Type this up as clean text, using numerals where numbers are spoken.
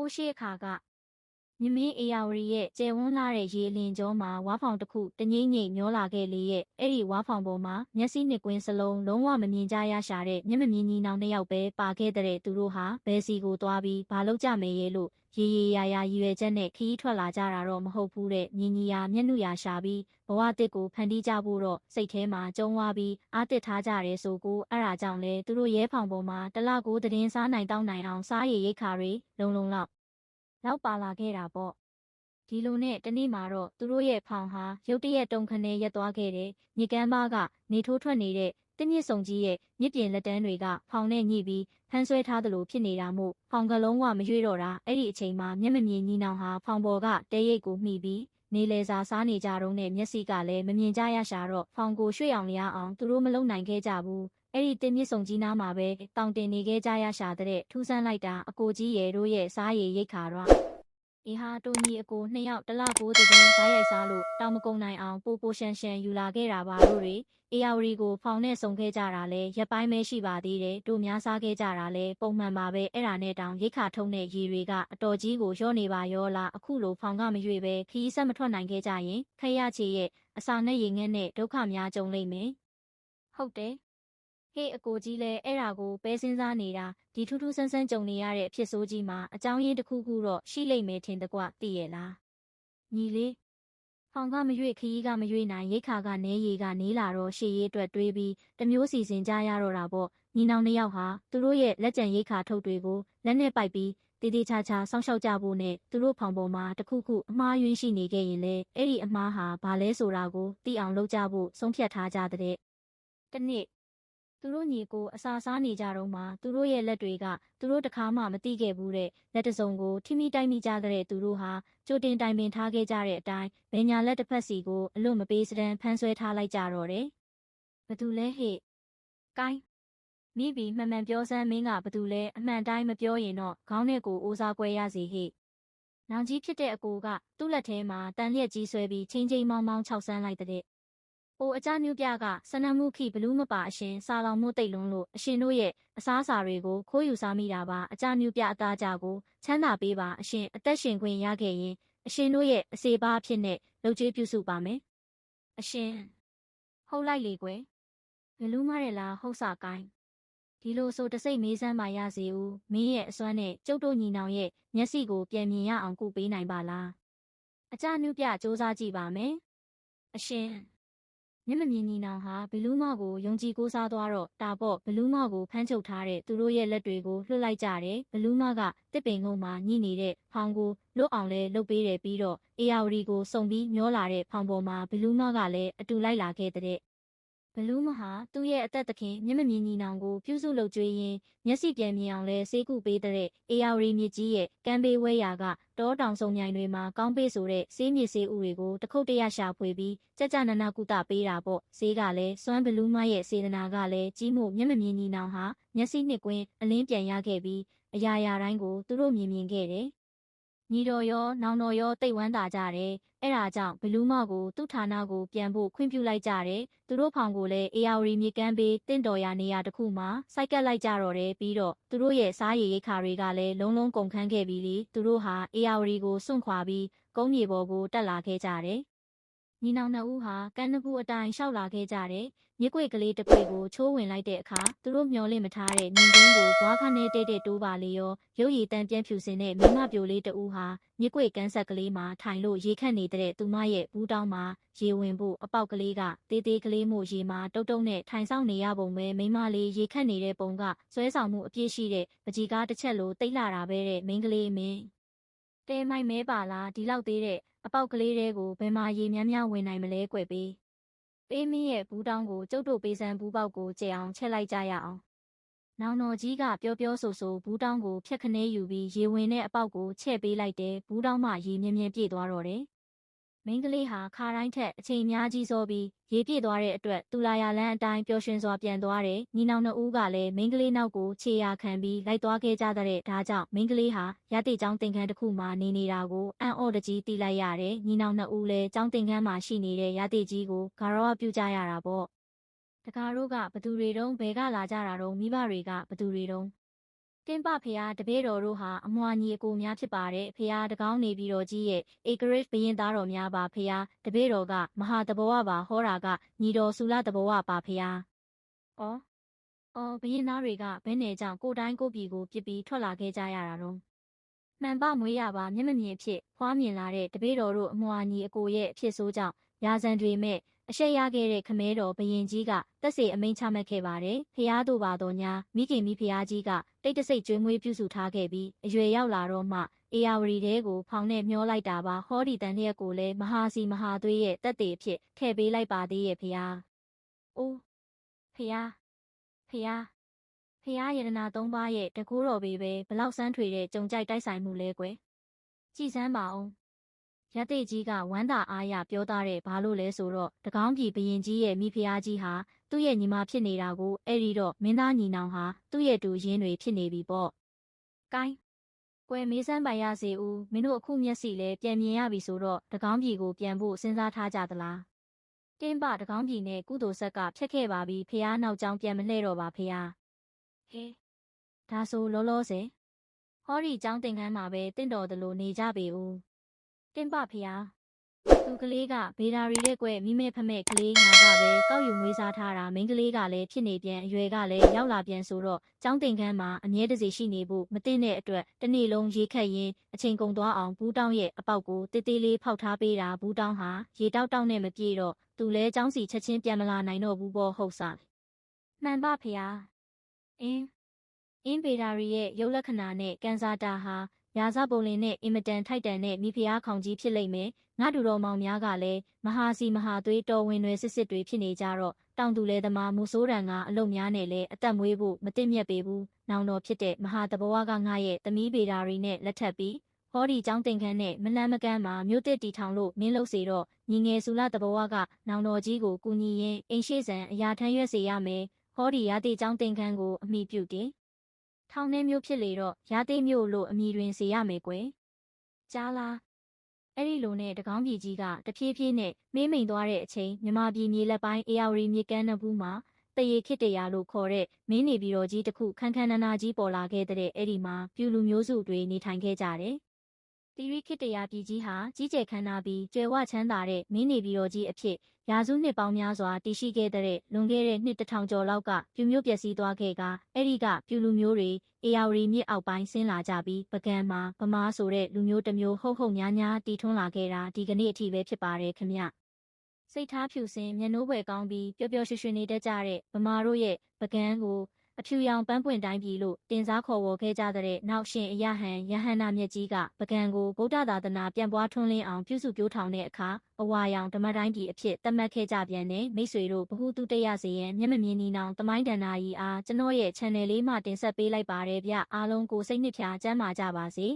ဟိုးရှေ့အခါကမြမင်းအေယာဝတီရဲ့ကျယ်ဝန်းလာတဲ့ရေအလင်းကျောမှာဝါဖောင်တစ်ခုတငိမ့်ငိမ့်မျောလာခဲ့လေရဲ့အဲ့ဒီဝါဖောင်ပေါ်မှာမျက်စိနှစ်ကွင်းစလုံးလုံးဝမမြင်ကြရရှာတဲ့မျက်မမြင်ညီနောင်နှစ်ယောက်ပဲပါခဲ့တဲ့သူတို့ဟာဘယ်စီကိုသွားပြီးဘာလုပ်ကြမယ်ရဲ့လို့ရေရေရာရာရည်ရွယ်ချက်နဲ့ခရီးထွက်လာကြတာတော့မဟုတ်ဘူးတဲ့မြင်ညီရာမျက်နှာရာရှာပြီးဘဝတစ်ကိုဖန်တီးကြဖို့တော့စိတ်ထဲမှာကြုံဝါပြီးအားတစ်ထားကြတယ်ဆိုကိုအဲ့ဒါကြောင့်လဲသူတို့ရဲဖောင်ပေါ်မှာတလကိုသတင်းစားနိုင်တောင်းနိုင်အောင်စားရည်ရိတ်ခါတွေလုံလောက်ပါလာခဲ့တာပေါ့ဒီလိုနဲ့တနေ့မှာတော့သူတို့ရဲ့ဖောင်ဟာရုတ်တရက်တုံခနဲ့ရက်သွားခဲ့တယ်မြစ်ကမ်းပါးကနေထိုးထွက်နေတဲ့တင်းမြစ်စုံကြီးရဲ့မြစ်ပြင်လက်တန်းတွေကဖောင်နဲ့ညှိပြီးဖမ်းဆွဲထားသလိုဖြစ်နေတာမို့ဖောင်ကလုံးဝမရွေ့တော့တာအဲ့ဒီအချိန်မှာမျက်မမြင်ညီနောင်ဟာဖောင်ပေါ်ကတဲရိတ်ကိုမှီပြီးနေလေစာစားနေကြတော့နဲ့မျက်စိကလည်းမမြင်ကြရရှာတော့ဖောင်ကိုရွှေ့အောင်လျားအောင်သူတို့မလုံနိုင်ခဲ့ကြဘူးအဲ့ဒီတင်းမြစ်စုံကြီးနားမှာပဲတောင်တင်နေခဲ့ကြရရှာတဲ့ထူးဆန်းလိုက်တာအကိုကြီးရဲ့တို့ရဲ့စားရည်ရိတ်ခါတော့အေဟာတူညီအကိုနှစ်ယောက်တလကိုတည်းဇာတ်ရိုက်စားလို့တောင်မကုံနိုင်အောင်ပိုရှန်ရှန်ယူလာခဲ့တာပါတို့တွေအေယာဝတီကိုဖောင်နဲ့ဆုံခဲ့ကြတာလဲရက်ပိုင်းပဲရှိပါသေးတယ်တို့များစားခဲ့ကြတာလဲပုံမှန်ပါပဲအဲ့ဒါနဲ့တောင်ရိတ်ခါထုံးတဲ့ရေတွေကအတော်ကြီးကိုရော့နေပါရောလားအခုလိုဖောင်ကမရွေပဲခီးဆက်မထွက်နိုင်ခဲ့ကြရင်ခရချေရဲ့အစာနဲ့ရေငက်နဲ့ဒုက္ခများကြုံလိမ့်မယ်ဟုတ်တယ်ဟေ့အကိုကြီးလဲအဲ့ဒါကိုပဲစဉ်းစားနေတာဒီထူးထူးဆန်းဆန်းကြုံနေရတဲ့အဖြစ်ဆိုးကြီးမှာအကြောင်းရင်းတစ်ခုခုတော့ရှိလိမ့်မယ်ထင်တကွသိရဲ့လားညီလေးဖောင်ကမရွေခရီးကမရွေနိုင်ရိတ်ခါကနေရီကနေလာတော့ရှေ့ရေးအတွက်တွေးပြီးတမျိုးစီစဉ်ကြရတော့တာပေါ့ညီနောင်နှစ်ယောက်ဟာသူတို့ရဲ့လက်ကျန်ရိတ်ခါထုတ်တွေကိုလက်နဲ့ပိုက်ပြီးတေးသေးချာချာစောင့်ရှောက်ကြဖို့နဲ့သူတို့ဖောင်ပေါ်မှာတခုခုအမှားယွင်းရှိနေခဲ့ရင်လေအဲ့ဒီအမှားဟာဘာလဲဆိုတာကိုသိအောင်လုပ်ကြဖို့ဆုံးဖြတ်ထားကြတဲ့တနေ့သူတို့ညီကိုအစာစားနေကြတော့မှသူတို့ရဲ့လက်တွေကသူတို့တခါမှမသိခဲ့ဘူးတဲ့လက်တစုံကိုထိမိတိုက်မိကြတဲ့သူတို့ဟာကြိုတင်တိုင်ပင်ထားခဲ့ကြတဲ့အတိုင်းဘယ်ညာလက်တစ်ဖက်စီကိုအလွတ်မပေးစတမ်းဖမ်းဆွဲထားလိုက်ကြတော့တယ်။ဘသူလဲဟဲ့။ကိုင်းမိဘီမှန်မှန်ပြောစမ်းမင်းကဘသူလဲအမှန်တိုင်းမပြောရင်တော့ခေါင်းနဲ့ကိုအိုးစားကွဲရစီဟဲ့။နောင်ကြီးဖြစ်တဲ့အကိုကသူ့လက်ထဲမှာတန်လျက်ကြီးဆွဲပြီးချင်းချင်းမောင်းမောင်းခြောက်ဆန်းလိုက်တဲ့အိုအကြမျိုးပြကစနမှုခိဘလူးမပါအရှင်စာလောင်မှုတိတ်လုံးလို့အရှင်တို့ရဲ့အစားအစာတွေကိုခိုးယူစားမိတာပါအကြမျိုးပြအသားကြကိုချမ်းသာပေးပါအရှင်အသက်ရှင်ခွင့်ရခဲ့ရင်အရှင်တို့ရဲ့အစေပါအဖြစ်နဲ့လုပ်ကျွေးပြုစုပါမယ်အရှင်ဟုတ်လိုက်လေကွယ်ဘလူးမရဲလားဟုတ်စာကိုင်းဒီလိုဆိုတစိတ်မေးစမ်းပါရစေဦးမင်းရဲ့အစွမ်းနဲ့ကျုပ်တို့ညီနောင်ရဲ့မျက်စိကိုပြန်မြင်ရအောင်ကုပေးနိုင်ပါလားအကြမျိုးပြစူးစမ်းကြည့်ပါမယ်အရှင်မျက်မမြင်ညီနောင်ဟာဘလူးမော့ကိုယုံကြည်ကိုးစားသွားတော့တာပေါ့ဘလူးမော့ကိုဖမ်းချုပ်ထားတဲ့သူတို့ရဲ့လက်တွေကိုလွှတ်လိုက်ကြတယ်ဘလူးမော့ကတစ်ပင်ငုံမှာညှိနေတဲ့ဖောင်ကိုလွတ်အောင်လဲလုပ်ပေးတယ်ပြီးတော့အေယာဝတီကိုစုံပြီးမျောလာတဲ့ဖောင်ပေါ်မှာဘလူးမော့ကလည်းအတူလိုက်လာခဲ့တဲ့ဘလူးမဟာသူ့ရဲ့အသက်သခင်မျက်မမြင်ညီနောင်ကိုပြုစုလုပ်ကြွေးရင်းမျက်စိပြန်မြင်အောင်လဲဆေးကုပေးတဲ့အေယာဝတီမြစ်ကြီးရဲ့ကမ်းဘေးဝဲရာကတောတောင်စုံမြိုင်တွေမှာကောင်းပေးဆိုတဲ့ဆေးမြစ်ဆေးဥတွေကိုတခုတ်တရရှာဖွေပြီးကြကြနနကုသပေးတာပေါ့ဆေးကလည်းစွမ်းဘလူးမရဲ့စေတနာကလည်းကြီးမှုမျက်မမြင်ညီနောင်ဟာမျက်စိနှစ်ကွင်းအလင်းပြန်ရခဲ့ပြီးအရာရာတိုင်းကိုသူတို့မြင်ခဲ့တယ်ညီတော်ရောနောင်တော်ရောတိတ်ဝမ်းသာကြတယ်အဲ့ဒါကြောင့်ဘလူးမော့ကိုသူ့ဌာနကိုပြန်ဖို့ခွင့်ပြုလိုက်ကြတယ်သူတို့ဖောင်ကိုလည်းအေယာဝတီမြေကမ်းဘေးတင့်တော်ရာနေရာတစ်ခုမှာစိုက်ကပ်လိုက်ကြတော့တယ်ပြီးတော့သူတို့ရဲ့စားရည်ရိတ်ခါတွေကလည်းလုံးလုံးကုန်ခန်းခဲ့ပြီးလေသူတို့ဟာအေယာဝတီကိုစွန့်ခွာပြီးကုန်းမြေပေါ်ကိုတက်လာခဲ့ကြတယ်ညီနောင်နှစ်ဦးဟာကမ်းနဘူးအတိုင်းရှောက်လာခဲ့ကြတယ်မြစ်ကွေကလေးတစ်ကွေကိုချိုးဝင်လိုက်တဲ့အခါသူတို့မျောလင့်မထားတဲ့မြင်ကွင်းကိုဘွားခါနဲ့တဲ့တိုးပါလေရောရုပ်ရည်တန်ပြန်ဖြူစင်တဲ့မိမပြိုလေးတူဟာမြစ်ကွေကန်းဆက်ကလေးမှာထိုင်လို့ရေခတ်နေတဲ့သူမရဲ့ဘူးတောင်းမှာရေဝင်ဖို့အပေါက်ကလေးကတေးသေးကလေးမို့ရေမှာတုတ်တုတ်နဲ့ထိုင်ဆောင်နေရပုံပဲမိမလေးရေခတ်နေတဲ့ပုံကဆွဲဆောင်မှုအပြည့်ရှိတဲ့ပကြီးကားတစ်ချက်လိုတိတ်လာတာပဲတဲ့မိန်းကလေးမင်းတဲမိုက်မဲပါလားဒီလောက်သေးတဲ့အပေါက်ကလေးတွေကိုဘယ်မှာရေများများဝင်နိုင်မလဲကွယ်ပေးပေးမင်းရဲ့ဘူးတောင်းကိုကျုပ်တို့ပေးစမ်းဘူးပေါက်ကိုကျဲအောင်ချက်လိုက်ကြရအောင်နောင်တော်ကြီးကပြောဆိုဘူးတောင်းကိုဖြတ်ခနဲယူပြီးရေဝင်တဲ့အပေါက်ကိုချဲ့ပေးလိုက်တယ်ဘူးတောင်းမှရေမြဲမြဲပြည့်သွားတော့တယ်မိန်းကလေးဟာခါတိုင်းထက်အချိန်များကြီးစောပြီးရေပြည့်သွားတဲ့အတွက်တူလာရလန်းအတိုင်းပျော်ရွှင်စွာပြန်သွားတယ်ညီနောင်နှစ်ဦးကလည်းမိန်းကလေးနောက်ကိုခြေရာခံပြီးလိုက်သွားခဲ့ကြတဲ့ဒါကြောင့်မိန်းကလေးဟာရတိကျောင်းသင်ခန်းတစ်ခုမှာနေနေတာကိုအံ့ဩတကြီးသိလိုက်ရတယ်ညီနောင်နှစ်ဦးလည်းကျောင်းသင်ခန်းမှာရှိနေတဲ့ရတိကြီးကိုဂါရဝပြုကြရတာပေါ့တကားတို့ကဘသူတွေတုံးဘဲကလာကြတာတုံးမိဘတွေကဘသူတွေတုံး တင်းပဖျားတပည့်တော်တို့ဟာအမွာညီအကိုများဖြစ်ပါတယ်ဖျားတကောင်းနေပြီးတော်ကြီးရဲ့ဧကရစ်ဘရင်သားတော်များပါဖျားတပည့်တော်ကမဟာတဘောဝပါဟောတာကညီတော်စုလတဘောဝပါဖျား။အော်ဘရင်သားတွေကဘယ်နဲ့ကြောင့်ကိုတိုင်းကိုပြည်ကိုပြစ်ပြီးထွက်လာခဲ့ကြရတာတော့မှန်ပမွေးရပါမျက်မမြင်ဖြစ်ဖွားမြင်လာတဲ့တပည့်တော်တို့အမွာညီအကိုရဲ့အဖြစ်ဆိုးကြောင့်ရာဇံတွေမဲ့အရှက်ရခဲ့တဲ့ခမဲတော်ဘရင်ကြီးကတက်စေအမိန့်ချမှတ်ခဲ့ပါတယ်ဖျားတို့ပါတော်ညာမိခင်မိဖျားကြီးကတိတ်တဆိတ်ကျွေးမွေးပြုစုထားခဲ့ပြီးအရွယ်ရောက်လာတော့မှအေယာဝတီတဲကိုဖောင်နဲ့မျောလိုက်တာပါဟောဒီတန်လျက်ကိုလည်းမဟာစီမဟာသွေးရဲ့တက်တေအဖြစ်ထည့်ပေးလိုက်ပါသေးရဲ့ဖျား။အိုးဖျားဖျားဖျားရတနာ၃ပါးရဲ့တကူတော်ပေပဲဘလောက်စမ်းထွေတဲ့ကြုံကြိုက်တိုက်ဆိုင်မှုလဲကွယ်ကြည်စမ်းပါအောင်ရတဲ့ကြီးကဝမ်းသာအားရပြောသားတဲ့ဘာလို့လဲဆိုတော့တကောင်းပြည်ဘရင်ကြီးရဲ့မိဖုရားကြီးဟာသူ့ရဲ့ညီမဖြစ်နေတာကိုအဲ့ဒီတော့မင်းသားညီနောင်ဟာသူ့ရဲ့တူရင်းတွေဖြစ်နေပြီပေါ့။ကိုင်းကွယ်မေးစမ်းပိုင်ရစေဦးမင်းတို့အခုမျက်စိလဲပြန်မြင်ရပြီဆိုတော့တကောင်းပြည်ကိုပြန်ဖို့စဉ်းစားထားကြသလား။တင်းပတကောင်းပြည်နဲ့ကုသိုလ်ဆက်ကဖြတ်ခဲ့ပါပြီဖះနောက်ကျောင်းပြန်မလှဲ့တော့ပါဖះ။ဟဲဒါဆိုလောလောဆယ်ဟောဒီကျောင်းသင်ခန်းမှာပဲတင့်တော်သလိုနေကြပေဦးတင်းပဖျားသူကလေးကဘေဒါရီတဲ့ကွဲ့မိမဲဖမဲကလေးငါကပဲကောက်ယူမွေးစားထားတာမိန်းကလေးကလည်းဖြစ်နေပြန်အရွယ်ကလည်းရောက်လာပြန်ဆိုတော့ကျောင်းသင်ခန်းမှာအမြဲတစေရှိနေဖို့မသိတဲ့အတွက်တနေ့လုံးရေခက်ရင်းအချိန်ကုန်သွားအောင်ဘူးတောင်းရဲ့အပေါက်ကိုတေးသေးလေးဖောက်ထားပေးတာဘူးတောင်းဟာရေတောက်တောက်နဲ့မပြေတော့သူလဲကျောင်းစီချက်ချင်းပြန်မလာနိုင်တော့ဘူးပေါ့ဟုတ်စားမှန်ပါဖျားအင်းဘေဒါရီရဲ့ရုပ်လက္ခဏာနဲ့ကန်စာတာဟာရာဇပုံလင်နဲ့အင်မတန်ထိုက်တန်တဲ့မိဖုရားခေါင်ကြီးဖြစ်လိမ့်မယ်ငါတူတော်မောင်များကလည်းမဟာစီမဟာသွေးတော်ဝင်တွေစစ်စစ်တွေဖြစ်နေကြတော့တောင်သူလဲသမားမူဆိုးတန်ကအလုံများနဲ့လဲအသက်မွေးဖို့မသိမြတ်ပေဘူးနောင်တော်ဖြစ်တဲ့မဟာတဘောဝကငါရဲ့သမီးဘေဒါရီနဲ့လက်ထပ်ပြီးဟောဒီကျောင်းသင်ခန်းနဲ့မလန်းမကန်းမှာမြို့တစ်တီထောင်လို့မင်းလို့စေတော့ညီငယ်စုလတဘောဝကနောင်တော်ကြီးကိုကူညီရင်အိမ်ရှိဆန်အရာထမ်းရွက်စေရမယ်ဟောဒီရတိကျောင်းသင်ခန်းကိုအမိပြုတင်ထောင်ထဲမျိုးဖြစ်လေတော့ရာသိမျိုးလို့အမိတွင်စေရမယ်ကွယ်ကြားလားအဲ့ဒီလိုနဲ့တကောင်းပြည်ကြီးကတဖြည်းဖြည်းနဲ့မေးမိန်သွားတဲ့အချိန်မြမပြည်မြေလက်ပိုင်းအေယာဝတီမြေကမ်းနဘူးမှာတရေခစ်တရာလို့ခေါ်တဲ့မင်းနေပြည်တော်ကြီးတစ်ခုခန်းခန်းနာနာကြီးပေါ်လာခဲ့တဲ့အဲ့ဒီမှာပြူလူမျိုးစုတွေနေထိုင်ခဲ့ကြတယ်တီရီခစ်တရာပြည်ကြီးဟာကြီးကျယ်ခမ်းနားပြီးကျွယ်ဝချမ်းသာတဲ့မင်းနေပြည်တော်ကြီးအဖြစ်ရာစုနှစ်ပေါင်းများစွာတည်ရှိခဲ့တဲ့လွန်ခဲ့တဲ့နှစ်1000ကျော်လောက်ကပြူမျိုးပျက်စီးသွားခဲ့ကအဲ့ဒီကပြူလူမျိုးတွေအေယာဝတီမြစ်အောက်ပိုင်းဆင်းလာကြပြီးပကံမှာဗမာဆိုတဲ့လူမျိုးတစ်မျိုးဟုတ်ညာညာတီထွန်းလာခဲ့တာဒီကနေ့အထိပဲဖြစ်ပါတယ်ခင်ဗျစိတ်ထားဖြူစင်မျက်နှိုးပွေကောင်းပြီးပျော်ပျော်ရွှင်ရွှင်နေတတ်ကြတဲ့ဗမာတို့ရဲ့ပကံကိုအဖြူရောင်ပန်းပွင့်တိုင်းပြည်လို့တင်စားခေါ်ဝေါ်ခဲ့ကြတဲ့နောက်ရှင်အယဟန်ယဟန္တာမြတ်ကြီးကပကံကိုဗုဒ္ဓသာသနာပြန်ပွားထွန်းလင်းအောင်ပြုစုပြောထောင်တဲ့အခါအဝါရောင်ဓမ္မတိုင်းပြည်အဖြစ်သတ်မှတ်ခဲ့ကြပြန်တဲ့မိတ်ဆွေတို့ဘ ഹു တုတရစေရန်မျက်မမြင်နီနောင်တမိုင်းတန်နာကြီးအားကျွန်တော်ရဲ့ channel လေးမှာတင်ဆက်ပေးလိုက်ပါတယ်ဗျအားလုံးကိုစိတ်နှစ်ဖြာကျမ်းမာကြပါစေ